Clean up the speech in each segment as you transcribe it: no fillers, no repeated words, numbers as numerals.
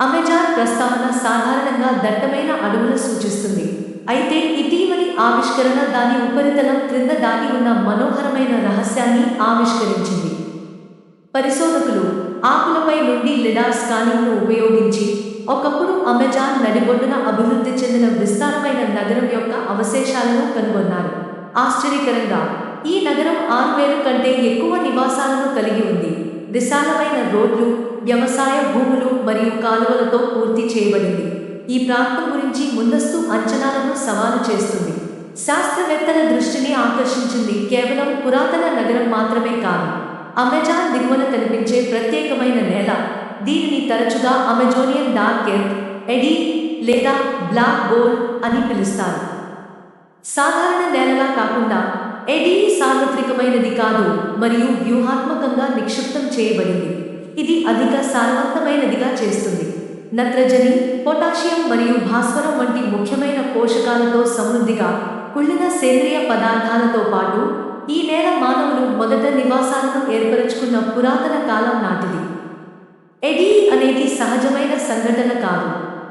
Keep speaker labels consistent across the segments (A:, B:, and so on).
A: Amazon ప్రస్తావన సాధారణంగా దట్టమైన అడవులను సూచిస్తుంది. అయితే ఇటీవలి ఆవిష్కరణ దాని ఉపరితలం క్రింద దాగి ఉన్న మనోహరమైన రహస్యాన్ని ఆవిష్కరించింది. పరిశోధకులు ఆకులపై నుండి లిడార్ స్కానింగ్ను ఉపయోగించి ఒకప్పుడు అమెజాన్ నడిబొడ్డున అభివృద్ధి చెందిన విస్తారమైన నగరం యొక్క అవశేషాలను కనుగొన్నారు. ఆశ్చర్యకరంగా, ఈ నగరం 6,000 కంటే ఎక్కువ నివాసాలను కలిగి ఉంది. విశాలమైన రోడ్లు, వ్యవసాయ భూములు మరియు కాలువలతో పూర్తి చేయబడింది. ఈ ప్రాంతం గురించి ముందస్తు అంచనాలను సవాలు చేస్తుంది. శాస్త్రవేత్తల దృష్టిని ఆకర్షించింది కేవలం పురాతన నగరం మాత్రమే కాదు, అమెజాన్ దిగువన కనిపించే ప్రత్యేకమైన నేల. దీనిని తరచుగా అమెజోనియన్ డార్క్ ఎర్త్, ఎడీ లేదా బ్లాక్ గోల్డ్ అని పిలుస్తారు. సాధారణ నేలలా కాకుండా ఎడీ సార్వత్రికమైనది కాదు మరియు వ్యూహాత్మకంగా నిక్షిప్తం చేయబడింది. ఇది అధిక సారవంతమైనదిగా చేస్తుంది. నత్రజని, పొటాషియం మరియు భాస్వరం వంటి ముఖ్యమైన పోషకాలతో సమృద్ధిగా కుళ్ళిన సేంద్రియ పదార్థాలతో పాటు ఈ నేల మానవులు మొదట నివాసాలను ఏర్పరచుకున్న పురాతన కాలం నాటిది. ఎడీ అనేది సహజమైన సంఘటన కాదు,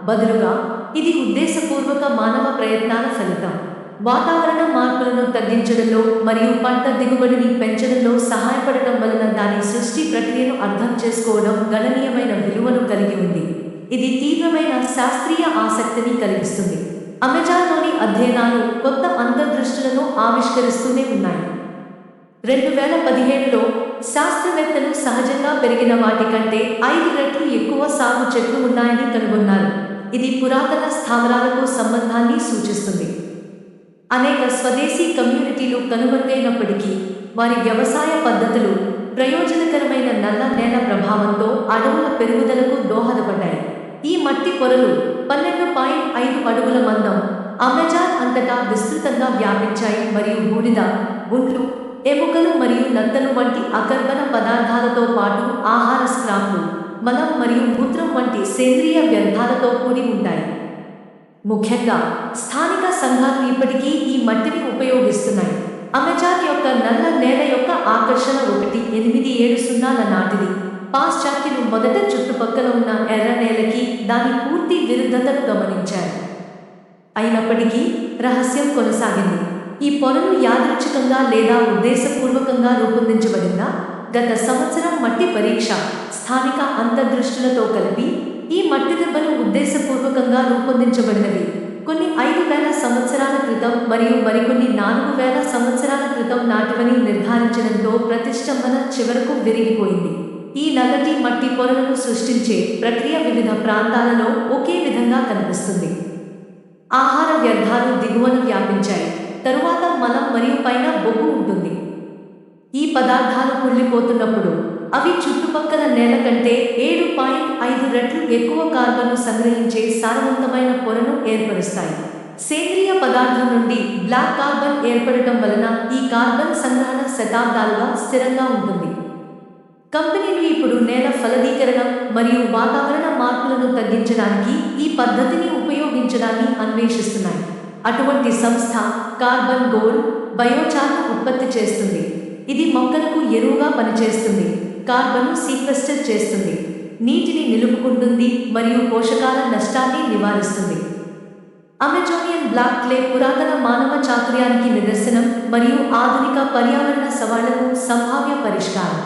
A: బదులుగా ఇది ఉద్దేశపూర్వక మానవ ప్రయత్నాల ఫలితం. వాతావరణ మార్పులను తగ్గించడంలో మరియు పంట దిగుబడిని పెంచడంలో సహాయపడటం వలన దాని సృష్టి ప్రక్రియను అర్థం చేసుకోవడం గణనీయమైన విలువను కలిగి ఉంది. ఇది తీవ్రమైన శాస్త్రీయ ఆసక్తిని కలిగిస్తుంది. అమెజాన్లోని అధ్యయనాలు కొత్త అంతర్దృష్టులను ఆవిష్కరిస్తూనే ఉన్నాయి. 2017లో శాస్త్రవేత్తలు సహజంగా పెరిగిన వాటి కంటే 5 రెట్లు ఎక్కువ సాగు చెట్లు ఉన్నాయని కనుగొన్నారు. ఇది పురాతన స్థావరాలకు సంబంధాన్ని సూచిస్తుంది. అనేక స్వదేశీ కమ్యూనిటీలు కనుమరుగైనప్పటికీ వారి వ్యవసాయ పద్ధతులు ప్రయోజనకరమైన నల్ల నేల ప్రభావంతో అడవుల పెరుగుదలకు దోహదపడ్డాయి. ఈ మట్టి పొరలు 12.5 అడుగుల మందం అమెజాన్ అంతటా విస్తృతంగా వ్యాపించాయి మరియు బూడిద, గుంట్లు, ఎముకలు మరియు నత్తలు వంటి అకర్బన పదార్థాలతో పాటు ఆహార స్క్రాప్లు, మలం మరియు మూత్రం వంటి సేంద్రియ వ్యర్థాలతో కూడి ఉంటాయి. ముఖ్యంగా స్థానిక సంఘాలు ఇప్పటికీ ఈ మట్టిని ఉపయోగిస్తున్నాయి. అమెజాన్ యొక్క నల్ల నేల యొక్క ఆకర్షణ 1870ల నాటిది. పాశ్చాత్యులు మొదట చుట్టుపక్కల ఉన్న ఎర్ర నేలకి దాని పూర్తి విరుద్ధతను గమనించారు. అయినప్పటికీ రహస్యం కొనసాగింది. ఈ పొరలు యాదృచ్ఛికంగా లేదా ఉద్దేశపూర్వకంగా రూపొందించబడిందా? గత సంవత్సరం మట్టి పరీక్ష స్థానిక అంతర్దృష్టులతో కలిపి ఈ మట్టి దెబ్బలు ఉద్దేశపూర్వకంగా రూపొందించబడినవి. కొన్ని 5,000 సంవత్సరాల క్రితం మరియు మరికొన్ని 4,000 సంవత్సరాల క్రితం నాటివని నిర్ధారించడంతో ప్రతిష్టంభన చివరకు విరిగిపోయింది. ఈ నల్లటి మట్టి పొరలను సృష్టించే ప్రక్రియ వివిధ ప్రాంతాలలో ఒకే విధంగా కనిపిస్తుంది. ఆహార వ్యర్థాలు దిగువన వ్యాపించాయి, తరువాత మలం మరియు పైన బొగ్గు ఉంటుంది. ఈ పదార్థాలు కుళ్ళిపోతున్నప్పుడు అవి చుట్టుపక్కల నేల కంటే 7.5 రెట్లు ఎక్కువ కార్బన్ను సంగ్రహించే సారవంతమైన పొరను ఏర్పరుస్తాయి. సేంద్రియ పదార్థం నుండి బ్లాక్ కార్బన్ ఏర్పడటం వలన ఈ కార్బన్ సంగ్రహణ శతాబ్దాలుగా స్థిరంగా ఉంటుంది. కంపెనీలు ఇప్పుడు నేల ఫలదీకరణం మరియు వాతావరణ మార్పులను తగ్గించడానికి ఈ పద్ధతిని ఉపయోగించడాన్ని అన్వేషిస్తున్నాయి. అటువంటి సంస్థ కార్బన్ గోల్డ్ బయోచార్ను ఉత్పత్తి చేస్తుంది. ఇది మొక్కలకు ఎరువుగా పనిచేస్తుంది, కార్బన్ను సీక్వెస్టర్ చేస్తుంది, నీటిని నిలుపుకుంటుంది మరియు పోషకాల నష్టాన్ని నివారిస్తుంది. అమెజోనియన్ బ్లాక్ క్లే పురాతన మానవ చాతుర్యానికి నిదర్శనం మరియు ఆధునిక పర్యావరణ సవాళ్లకు సంభావ్య పరిష్కారం.